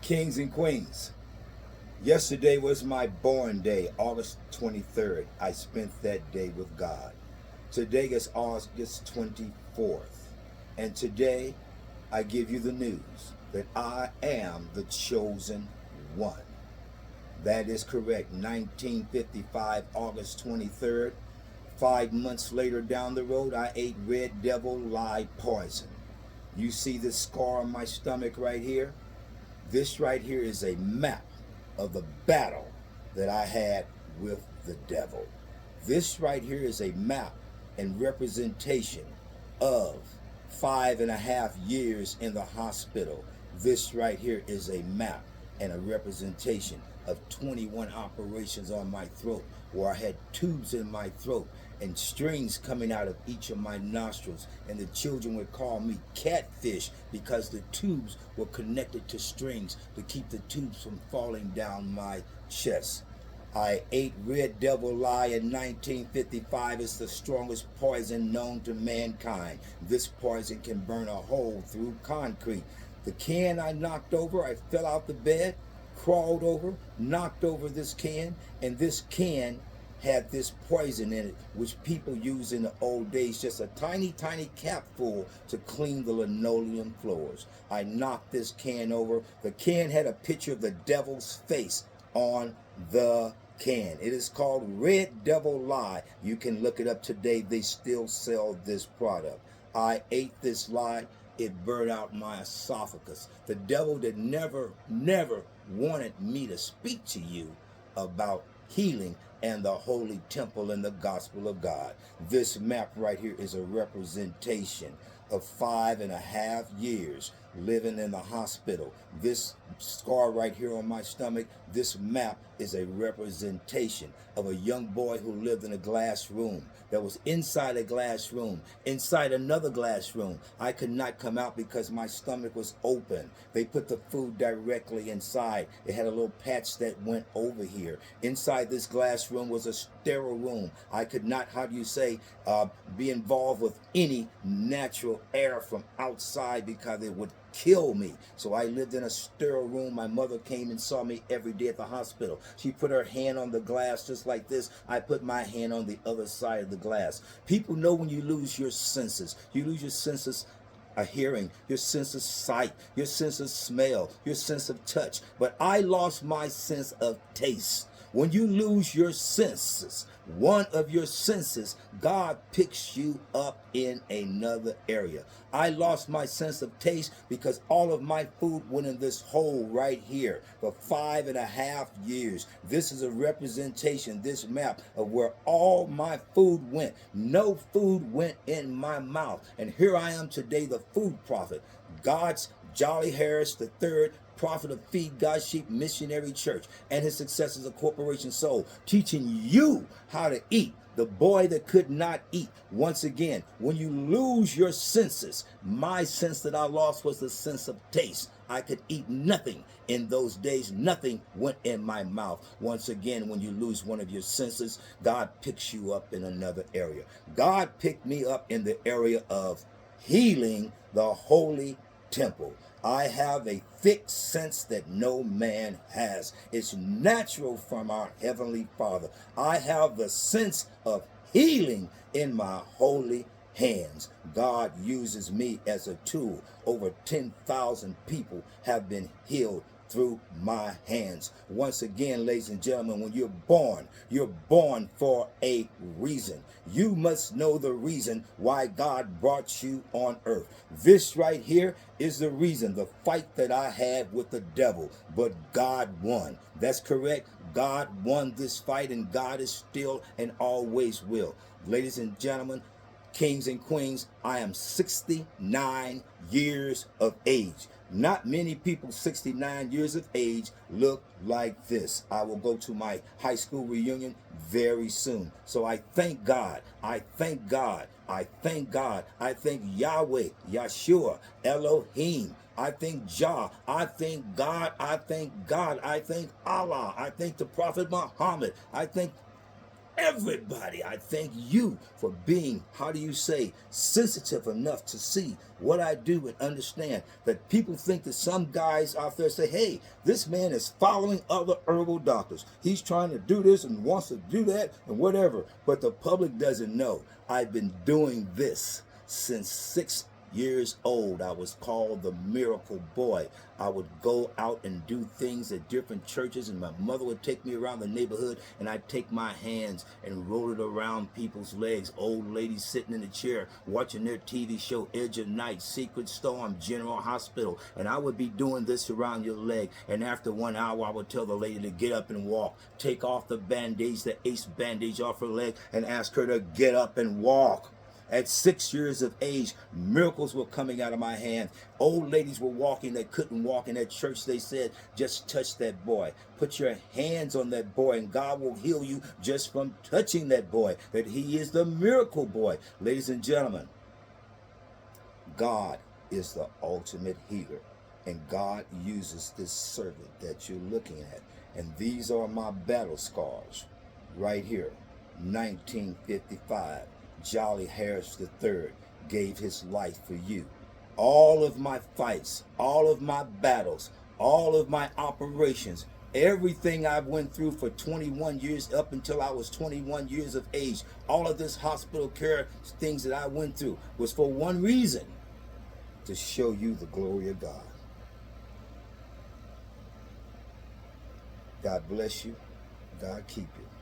Kings and queens, yesterday was my born day, August 23rd. I spent that day with God. Today is August 24th. And today I give you the news that I am the chosen one. That is correct. 1955, August 23rd. 5 months later down the road, I ate red devil lye poison. You see this scar on my stomach right here? This right here is a map of the battle that I had with the devil. This right here is a map and representation of 5.5 years in the hospital. This right here is a map and a representation of 21 operations on my throat, where I had tubes in my throat and strings coming out of each of my nostrils, and the children would call me catfish because the tubes were connected to strings to keep the tubes from falling down my chest. I ate red devil lye in 1955. It's the strongest poison known to mankind. This poison can burn a hole through concrete. The can I knocked over, I fell out the bed, crawled over, knocked over this can, and this can had this poison in it, which people used in the old days, just a tiny, tiny capful to clean the linoleum floors. I knocked this can over. The can had a picture of the devil's face on the can. It is called Red Devil Lye. You can look it up today. They still sell this product. I ate this lye. It burned out my esophagus. The devil that never wanted me to speak to you about healing and the holy temple and the gospel of God. This map right here is a representation of 5.5 years living in the hospital. This scar right here on my stomach, this map is a representation of a young boy who lived in a glass room, that was inside a glass room, inside another glass room. I could not come out because my stomach was open. They put the food directly inside. It had a little patch that went over here. Inside this glass room was a sterile room. I could not, be involved with any natural air from outside because it would kill me. So I lived in a sterile room. My mother came and saw me every day at the hospital. She put her hand on the glass just like this. I put my hand on the other side of the glass. People know when you lose your senses. You lose your senses of hearing, your sense of sight, your sense of smell, your sense of touch. But I lost my sense of taste. When you lose your senses, one of your senses, God picks you up in another area. I lost my sense of taste because all of my food went in this hole right here for 5.5 years. This is a representation, this map, of where all my food went. No food went in my mouth. And here I am today, the food prophet, God's Jolly Harris III, prophet of Feed God's Sheep Missionary Church, and his successors of Corporation Soul, teaching you how to eat. The boy that could not eat. Once again, when you lose your senses, my sense that I lost was the sense of taste. I could eat nothing in those days. Nothing went in my mouth. Once again, when you lose one of your senses, God picks you up in another area. God picked me up in the area of healing the holy temple. I have a thick sense that no man has. It's natural from our Heavenly Father. I have the sense of healing in my holy hands. God uses me as a tool. Over 10,000 people have been healed through my hands. Once again, ladies and gentlemen, when you're born for a reason. You must know the reason why God brought you on earth. This right here is the reason, the fight that I had with the devil, but God won. That's correct. God won this fight, and God is still and always will. Ladies and gentlemen, kings and queens, I am 69 years of age. Not many people 69 years of age look like this. I will go to my high school reunion very soon. So I thank God. I thank God. I thank God. I thank Yahweh, Yeshua, Elohim. I thank Jah. I thank God. I thank God. I thank Allah. I thank the Prophet Muhammad. I thank everybody. I thank you for being, how do you say, sensitive enough to see what I do and understand that people think that some guys out there say, hey, this man is following other herbal doctors. He's trying to do this and wants to do that and whatever. But the public doesn't know. I've been doing this since 6 years old. I was called the miracle boy. I would go out and do things at different churches, and my mother would take me around the neighborhood, and I'd take my hands and roll it around people's legs. Old ladies sitting in a chair watching their TV show, Edge of Night, Secret Storm, General Hospital, and I would be doing this around your leg. And after 1 hour, I would tell the lady to get up and walk, take off the bandage, the ace bandage off her leg, and ask her to get up and walk. At 6 years of age, miracles were coming out of my hand. Old ladies were walking that couldn't walk. In that church, they said, just touch that boy. Put your hands on that boy, and God will heal you just from touching that boy. That he is the miracle boy. Ladies and gentlemen, God is the ultimate healer. And God uses this servant that you're looking at. And these are my battle scars right here. 1955. Jolly Harris III gave his life for you. All of my fights, all of my battles, all of my operations, everything I went through for 21 years up until I was 21 years of age, all of this hospital care things that I went through was for one reason, to show you the glory of God. God bless you. God keep you.